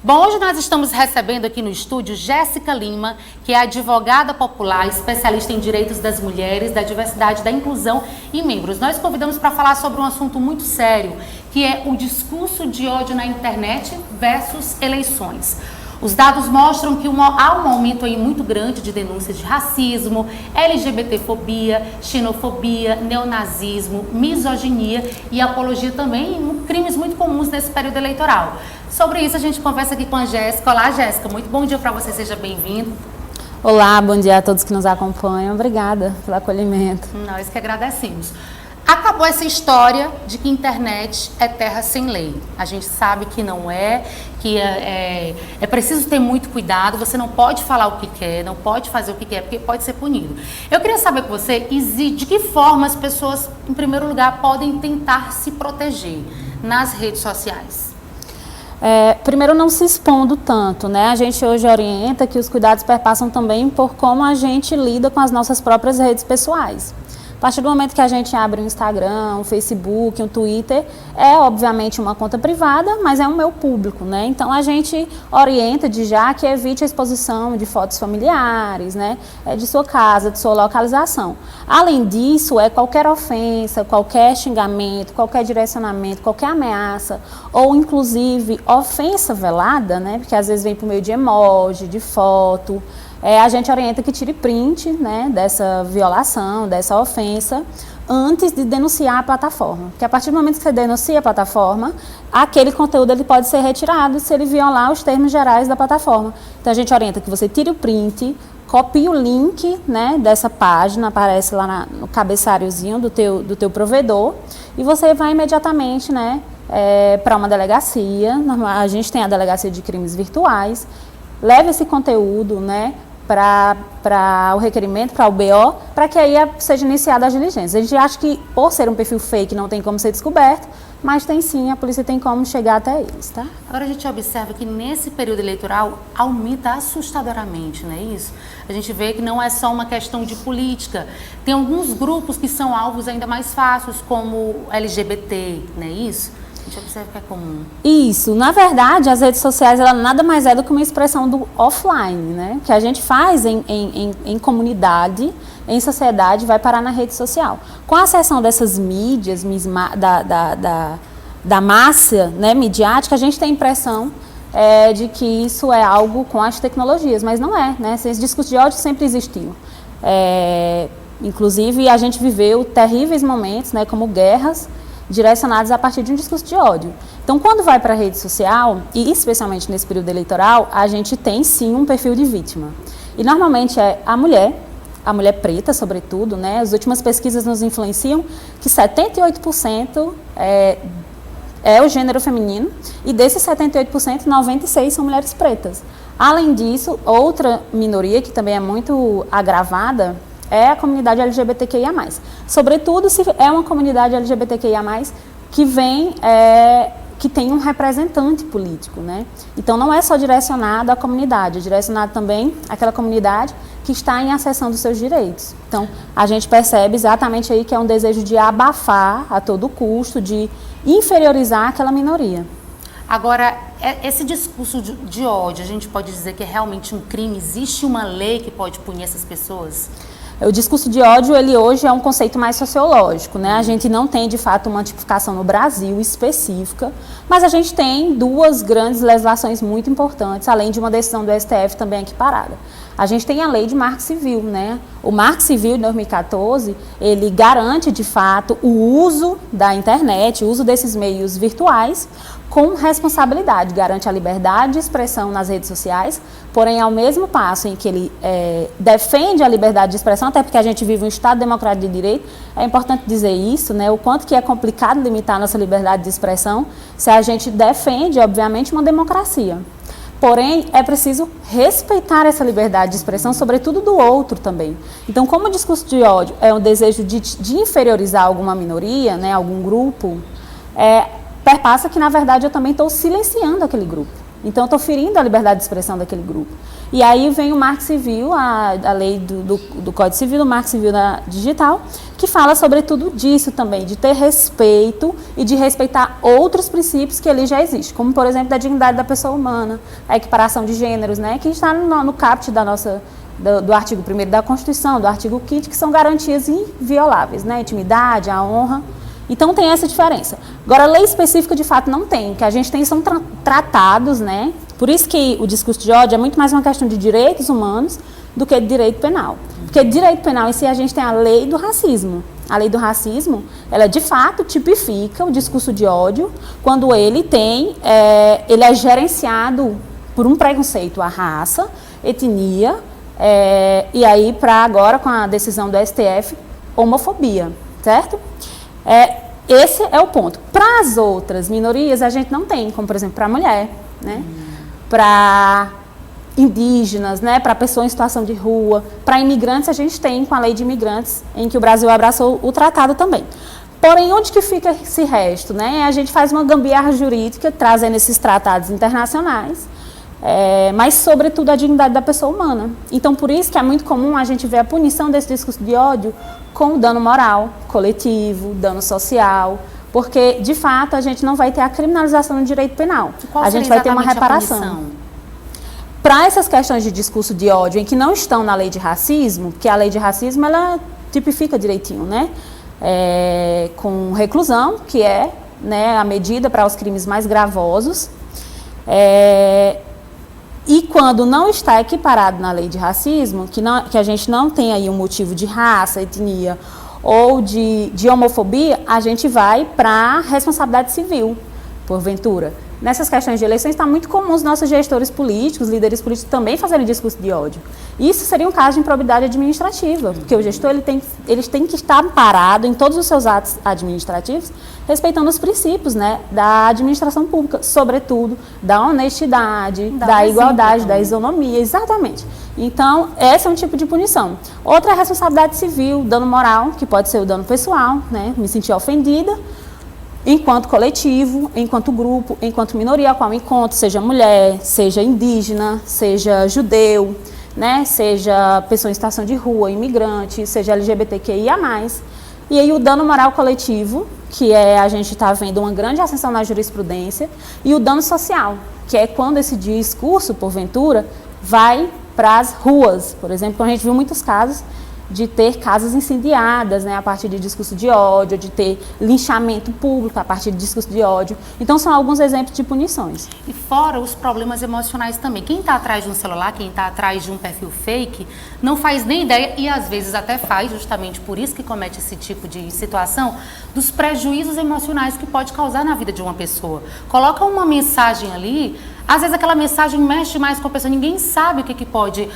Bom, hoje nós estamos recebendo aqui no estúdio Jéssica Lima, que é advogada popular, especialista em direitos das mulheres, da diversidade, da inclusão e membros. Nós convidamos para falar sobre um assunto muito sério, que é o discurso de ódio na internet versus eleições. Os dados mostram que há um aumento aí muito grande de denúncias de racismo, LGBTfobia, xenofobia, neonazismo, misoginia e apologia também, crimes muito comuns nesse período eleitoral. Sobre isso a gente conversa aqui com a Jéssica. Olá, Jéssica, muito bom dia para você, seja bem-vindo. Olá, bom dia a todos que nos acompanham. Obrigada pelo acolhimento. Nós que agradecemos. Acabou essa história de que internet é terra sem lei. A gente sabe que não é, que é preciso ter muito cuidado, você não pode falar o que quer, não pode fazer o que quer, porque pode ser punido. Eu queria saber com você de que forma as pessoas, em primeiro lugar, podem tentar se proteger nas redes sociais. Primeiro, não se expondo tanto, né? A gente hoje orienta que os cuidados perpassam também por como a gente lida com as nossas próprias redes pessoais. A partir do momento que a gente abre um Instagram, um Facebook, um Twitter, é obviamente uma conta privada, mas é um meu público, né? Então a gente orienta de já que evite a exposição de fotos familiares, né? De sua casa, de sua localização. Além disso, qualquer ofensa, qualquer xingamento, qualquer direcionamento, qualquer ameaça, ou inclusive ofensa velada, né? Porque às vezes vem por meio de emoji, de foto. A gente orienta que tire print, né, dessa violação, dessa ofensa, antes de denunciar a plataforma. Porque a partir do momento que você denuncia a plataforma, aquele conteúdo ele pode ser retirado se ele violar os termos gerais da plataforma. Então a gente orienta que você tire o print, copie o link, né, dessa página, aparece lá no cabeçalhozinho do teu provedor, e você vai imediatamente, né, para uma delegacia. A gente tem a delegacia de crimes virtuais, leva esse conteúdo, né, para o requerimento, para o BO, para que aí seja iniciada as diligências. A gente acha que, por ser um perfil fake, não tem como ser descoberto, mas tem sim, a polícia tem como chegar até eles, tá? Agora a gente observa que nesse período eleitoral aumenta assustadoramente, não é isso? A gente vê que não é só uma questão de política. Tem alguns grupos que são alvos ainda mais fáceis, como LGBT, não é isso? A gente observa que é comum. Isso. Na verdade, as redes sociais, ela nada mais é do que uma expressão do offline, né? Que a gente faz em comunidade, em sociedade, vai parar na rede social. Com a acessão dessas mídias, da massa, né, midiática, a gente tem a impressão de que isso é algo com as tecnologias, mas não é, né? Esse discurso de ódio sempre existiu. Inclusive, a gente viveu terríveis momentos, né, como guerras, direcionados a partir de um discurso de ódio. Então, quando vai para a rede social, e especialmente nesse período eleitoral, a gente tem sim um perfil de vítima. E normalmente é a mulher preta, sobretudo, né? As últimas pesquisas nos influenciam que 78% é o gênero feminino, e desses 78%, 96% são mulheres pretas. Além disso, outra minoria que também é muito agravada é a comunidade LGBTQIA+. Sobretudo se é uma comunidade LGBTQIA+, que tem um representante político, né? Então não é só direcionado à comunidade, é direcionado também àquela comunidade que está em acessão dos seus direitos. Então a gente percebe exatamente aí que é um desejo de abafar a todo custo, de inferiorizar aquela minoria. Agora, esse discurso de ódio, a gente pode dizer que é realmente um crime? Existe uma lei que pode punir essas pessoas? O discurso de ódio, ele hoje é um conceito mais sociológico, né? A gente não tem, de fato, uma tipificação no Brasil específica, mas a gente tem duas grandes legislações muito importantes, além de uma decisão do STF também aqui parada. A gente tem a lei de marco civil, né? O marco civil de 2014, ele garante, de fato, o uso da internet, o uso desses meios virtuais com responsabilidade, garante a liberdade de expressão nas redes sociais, porém, ao mesmo passo em que ele defende a liberdade de expressão, até porque a gente vive um Estado democrático de direito, é importante dizer isso, né? O quanto que é complicado limitar a nossa liberdade de expressão se a gente defende, obviamente, uma democracia. Porém, é preciso respeitar essa liberdade de expressão, sobretudo do outro também. Então, como o discurso de ódio é um desejo de inferiorizar alguma minoria, né, algum grupo, perpassa que, na verdade, eu também estou silenciando aquele grupo. Então, eu estou ferindo a liberdade de expressão daquele grupo. E aí vem o Marco Civil, a lei do Código Civil, do Marco Civil digital, que fala sobre tudo disso também, de ter respeito e de respeitar outros princípios que ali já existem, como, por exemplo, da dignidade da pessoa humana, a equiparação de gêneros, né, que está no caput do artigo 1º da Constituição, do artigo 5º, que são garantias invioláveis, né, a intimidade, a honra. Então, tem essa diferença. Agora, a lei específica, de fato, não tem. O que a gente tem são tratados, né? Por isso que o discurso de ódio é muito mais uma questão de direitos humanos do que de direito penal. Porque direito penal em si, a gente tem a lei do racismo. A lei do racismo, ela, de fato, tipifica o discurso de ódio quando ele é gerenciado por um preconceito à raça, etnia, e aí, para agora, com a decisão do STF, homofobia, certo? Esse é o ponto. Para as outras minorias, a gente não tem, como, por exemplo, para a mulher, né? Para indígenas, né? Para pessoas em situação de rua. Para imigrantes, a gente tem com a lei de imigrantes, em que o Brasil abraçou o tratado também. Porém, onde que fica esse resto, né? A gente faz uma gambiarra jurídica, trazendo esses tratados internacionais, mas, sobretudo, a dignidade da pessoa humana. Então, por isso que é muito comum a gente ver a punição desse discurso de ódio com dano moral, coletivo, dano social, porque, de fato, a gente não vai ter a criminalização do direito penal. A gente vai ter uma reparação. Para essas questões de discurso de ódio em que não estão na lei de racismo, porque a lei de racismo, ela tipifica direitinho, né? Com reclusão, que é, né, a medida para os crimes mais gravosos, e quando não está equiparado na lei de racismo, que a gente não tem aí um motivo de raça, etnia ou de homofobia, a gente vai para a responsabilidade civil, porventura. Nessas questões de eleições está muito comum os nossos gestores políticos, líderes políticos também fazerem discurso de ódio. Isso seria um caso de improbidade administrativa, porque o gestor ele tem que estar amparado em todos os seus atos administrativos, respeitando os princípios, né, da administração pública, sobretudo da honestidade, da igualdade, da isonomia, exatamente. Então, esse é um tipo de punição. Outra é a responsabilidade civil, dano moral, que pode ser o dano pessoal, né, me sentir ofendida, enquanto coletivo, enquanto grupo, enquanto minoria a qual me encontro, seja mulher, seja indígena, seja judeu, né, seja pessoa em situação de rua, imigrante, seja LGBTQIA+. E aí o dano moral coletivo, que a gente está vendo uma grande ascensão na jurisprudência, e o dano social, que é quando esse discurso, porventura, vai para as ruas. Por exemplo, a gente viu muitos casos de ter casas incendiadas, né, a partir de discurso de ódio, de ter linchamento público a partir de discurso de ódio. Então, são alguns exemplos de punições. E fora os problemas emocionais também. Quem está atrás de um celular, quem está atrás de um perfil fake, não faz nem ideia, e às vezes até faz, justamente por isso que comete esse tipo de situação, dos prejuízos emocionais que pode causar na vida de uma pessoa. Coloca uma mensagem ali, às vezes aquela mensagem mexe mais com a pessoa, ninguém sabe o que pode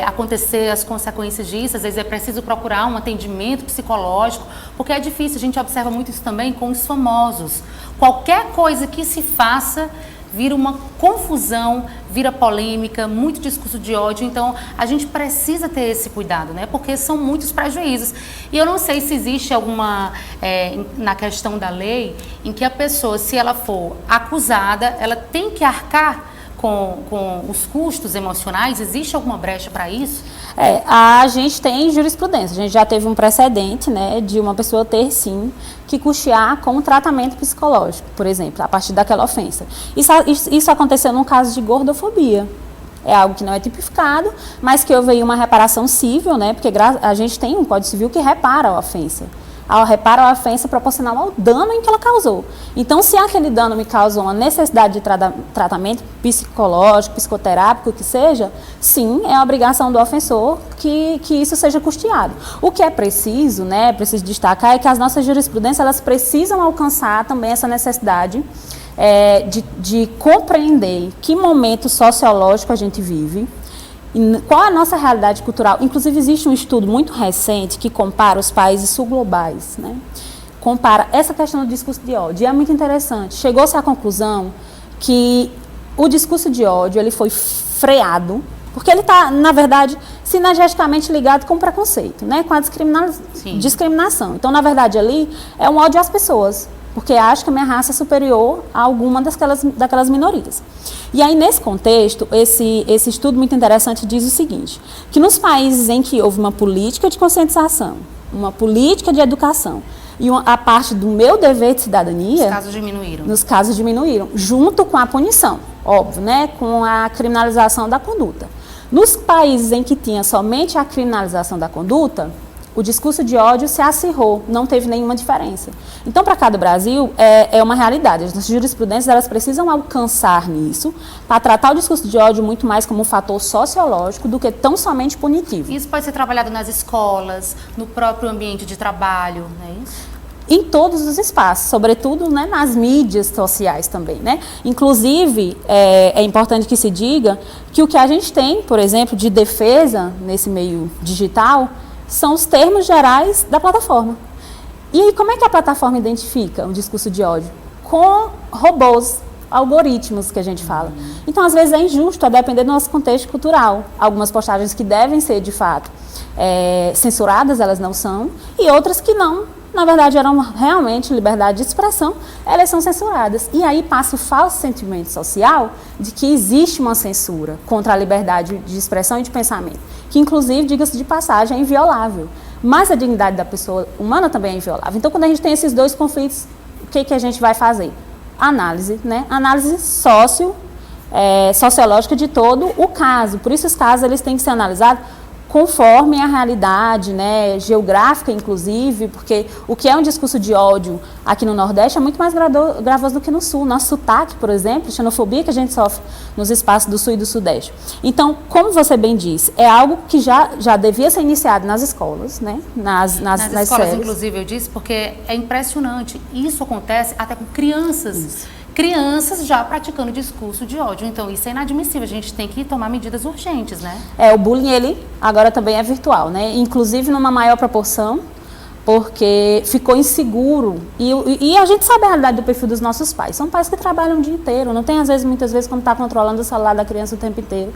acontecer, as consequências disso, às vezes é preciso procurar um atendimento psicológico, porque é difícil, a gente observa muito isso também com os famosos. Qualquer coisa que se faça vira uma confusão, vira polêmica, muito discurso de ódio, então a gente precisa ter esse cuidado, né? Porque são muitos prejuízos. E eu não sei se existe alguma, na questão da lei, em que a pessoa, se ela for acusada, ela tem que arcar com os custos emocionais? Existe alguma brecha para isso? A gente tem jurisprudência, a gente já teve um precedente, né, de uma pessoa ter, sim, que custear com um tratamento psicológico, por exemplo, a partir daquela ofensa. Isso aconteceu num caso de gordofobia. É algo que não é tipificado, mas que houve aí uma reparação civil, né, porque a gente tem um Código Civil que repara a ofensa. Repara a ofensa proporcional ao dano em que ela causou. Então, se aquele dano me causou uma necessidade de tratamento psicológico, psicoterápico, que seja, sim, é a obrigação do ofensor que isso seja custeado. O que é preciso, né, preciso destacar, é que as nossas jurisprudências, elas precisam alcançar também essa necessidade de compreender que momento sociológico a gente vive, qual é a nossa realidade cultural. Inclusive, existe um estudo muito recente que compara os países sul-globais, né? Compara essa questão do discurso de ódio. E é muito interessante. Chegou-se à conclusão que o discurso de ódio ele foi freado, porque ele está, na verdade, sinergeticamente ligado com o preconceito, né? Com a discriminação. Então, na verdade, ali é um ódio às pessoas. porque acho que a minha raça é superior a alguma daquelas minorias. E aí, nesse contexto, esse estudo muito interessante diz o seguinte, que nos países em que houve uma política de conscientização, uma política de educação, e a parte do meu dever de cidadania... Os casos diminuíram. Nos casos diminuíram, junto com a punição, óbvio, né, com a criminalização da conduta. Nos países em que tinha somente a criminalização da conduta, o discurso de ódio se acirrou, não teve nenhuma diferença. Então, para cá do Brasil, é uma realidade. As jurisprudências elas precisam alcançar nisso para tratar o discurso de ódio muito mais como um fator sociológico do que tão somente punitivo. Isso pode ser trabalhado nas escolas, no próprio ambiente de trabalho, não é isso? Em todos os espaços, sobretudo, né, nas mídias sociais também, né? Inclusive, é importante que se diga que o que a gente tem, por exemplo, de defesa nesse meio digital são os termos gerais da plataforma. E aí, como é que a plataforma identifica um discurso de ódio? Com robôs, algoritmos que a gente fala. Então, às vezes é injusto, a depender do nosso contexto cultural. Algumas postagens que devem ser, de fato, censuradas, elas não são, e outras que não, na verdade, eram realmente liberdade de expressão, elas são censuradas. E aí passa o falso sentimento social de que existe uma censura contra a liberdade de expressão e de pensamento, que inclusive, diga-se de passagem, é inviolável. Mas a dignidade da pessoa humana também é inviolável. Então, quando a gente tem esses dois conflitos, o que a gente vai fazer? Análise, né? Análise sociológica de todo o caso. Por isso, os casos eles têm que ser analisados conforme a realidade, né, geográfica, inclusive, porque o que é um discurso de ódio aqui no Nordeste é muito mais gravoso do que no Sul. Nosso sotaque, por exemplo, xenofobia que a gente sofre nos espaços do Sul e do Sudeste. Então, como você bem disse, é algo que já devia ser iniciado nas escolas, né, nas escolas, séries. inclusive, eu disse, porque é impressionante. Isso acontece até com crianças. Isso. Crianças já praticando discurso de ódio. Então, isso é inadmissível. A gente tem que tomar medidas urgentes, né? O bullying, ele agora também é virtual, né? Inclusive numa maior proporção, porque ficou inseguro. E a gente sabe a realidade do perfil dos nossos pais. São pais que trabalham o dia inteiro. Não tem, muitas vezes, como estar controlando o celular da criança o tempo inteiro.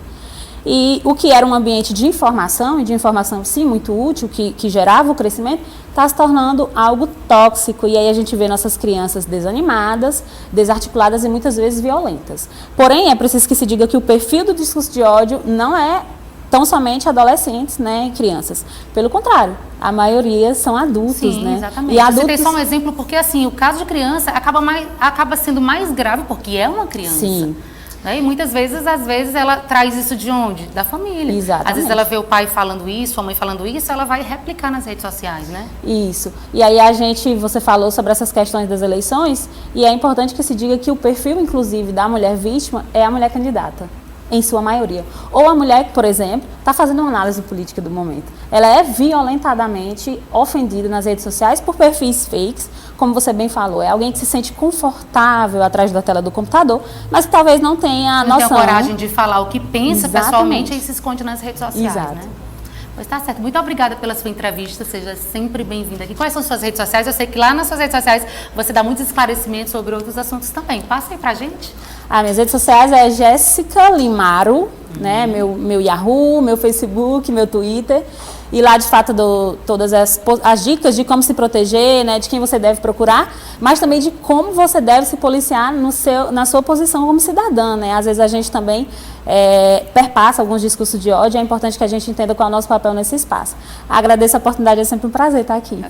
E o que era um ambiente de informação, e de informação, sim, muito útil, que gerava o crescimento, está se tornando algo tóxico. E aí a gente vê nossas crianças desanimadas, desarticuladas e muitas vezes violentas. Porém, é preciso que se diga que o perfil do discurso de ódio não é tão somente adolescentes, né, crianças. Pelo contrário, a maioria são adultos, sim, né? Exatamente. E adultos... Você tem só um exemplo, porque assim, o caso de criança acaba sendo mais grave porque é uma criança. Sim. E muitas vezes, ela traz isso de onde? Da família. Exatamente. Às vezes ela vê o pai falando isso, a mãe falando isso, ela vai replicar nas redes sociais, né? Isso. E aí você falou sobre essas questões das eleições, e é importante que se diga que o perfil, inclusive, da mulher vítima é a mulher candidata, em sua maioria. Ou a mulher que, por exemplo, está fazendo uma análise política do momento. Ela é violentadamente ofendida nas redes sociais por perfis fakes, como você bem falou, é alguém que se sente confortável atrás da tela do computador, mas que talvez não tenha noção. Não tem coragem de falar o que pensa pessoalmente e se esconde nas redes sociais, Exato. Né? Pois tá certo. Muito obrigada pela sua entrevista, seja sempre bem-vinda aqui. Quais são suas redes sociais? Eu sei que lá nas suas redes sociais você dá muitos esclarecimentos sobre outros assuntos também. Passa aí pra gente. Minhas redes sociais é Jéssica Limaro, né? Meu Yahoo, meu Facebook, meu Twitter. E lá, de fato, dou todas as dicas de como se proteger, né, de quem você deve procurar, mas também de como você deve se policiar na sua posição como cidadã, né? Às vezes a gente também perpassa alguns discursos de ódio, é importante que a gente entenda qual é o nosso papel nesse espaço. Agradeço a oportunidade, é sempre um prazer estar aqui.